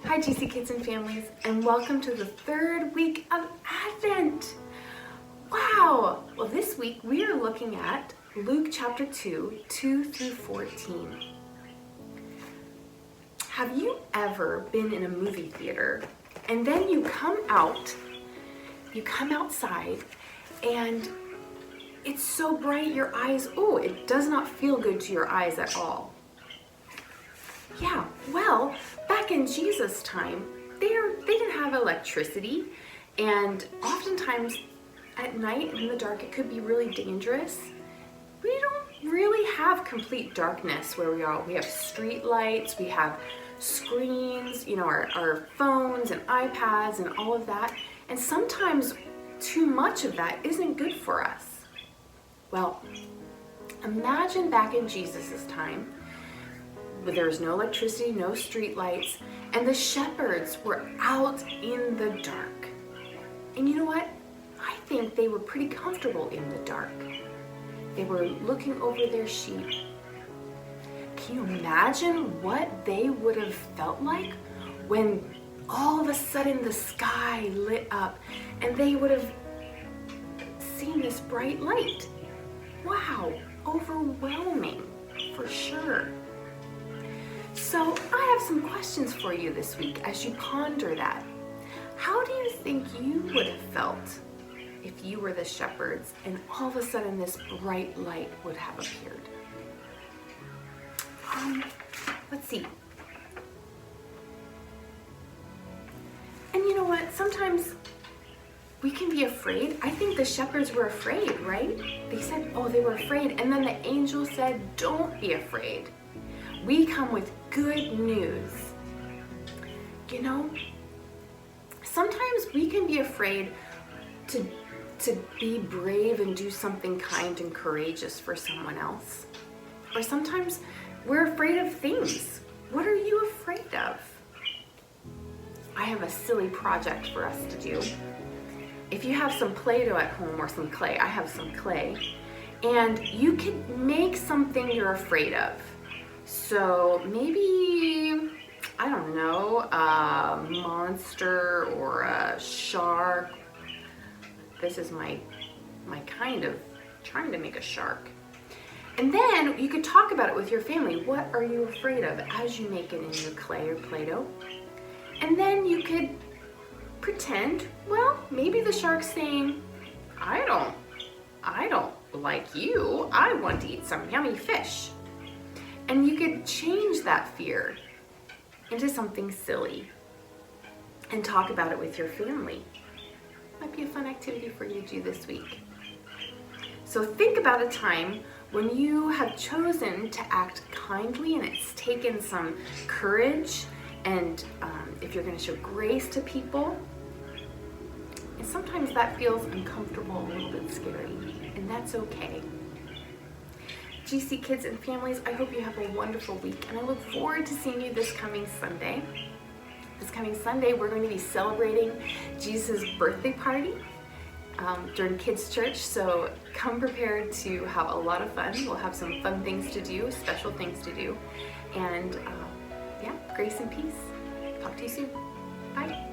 Hi GC Kids and Families, and welcome to the third week of Advent. Wow! Well, this week we are looking at Luke chapter 2, 2 through 14. Have you ever been in a movie theater and then you come outside and it's so bright your eyes, it does not feel good to your eyes at all. Yeah, well, back in Jesus' time, they didn't have electricity, and oftentimes at night in the dark it could be really dangerous. We don't really have complete darkness where we are. We have street lights, we have screens, our phones and iPads and all of that, and sometimes too much of that isn't good for us. Well, imagine back in Jesus' time, where there was no electricity, no street lights, and the shepherds were out in the dark. And you know what? I think they were pretty comfortable in the dark. They were looking over their sheep. Can you imagine what they would have felt like when all of a sudden the sky lit up and they would have seen this bright light? Wow, overwhelming for sure. So I have some questions for you this week as you ponder that. How do you think you would have felt if you were the shepherds and all of a sudden this bright light would have appeared? Let's see. And you know what? Sometimes we can be afraid. I think the shepherds were afraid, right? They said, they were afraid. And then the angel said, don't be afraid. We come with good news. Sometimes we can be afraid to be brave and do something kind and courageous for someone else. Or sometimes we're afraid of things. What are you afraid of? I have a silly project for us to do. If you have some Play-Doh at home or some clay, I have some clay, and you could make something you're afraid of. So maybe, I don't know, a monster or a shark. This is my kind of trying to make a shark. And then you could talk about it with your family. What are you afraid of as you make it in your clay or Play-Doh? And then you could pretend, maybe the shark's saying, I don't like you. I want to eat some yummy fish. And you could change that fear into something silly and talk about it with your family. Might be a fun activity for you to do this week. So think about a time when you have chosen to act kindly and it's taken some courage, and if you're going to show grace to people. And sometimes that feels uncomfortable, a little bit scary, and that's okay. GC Kids and Families, I hope you have a wonderful week, and I look forward to seeing you this coming Sunday. This coming Sunday, we're going to be celebrating Jesus' birthday party during Kids Church, so come prepared to have a lot of fun. We'll have some fun things to do, special things to do, and grace and peace. Talk to you soon. Bye.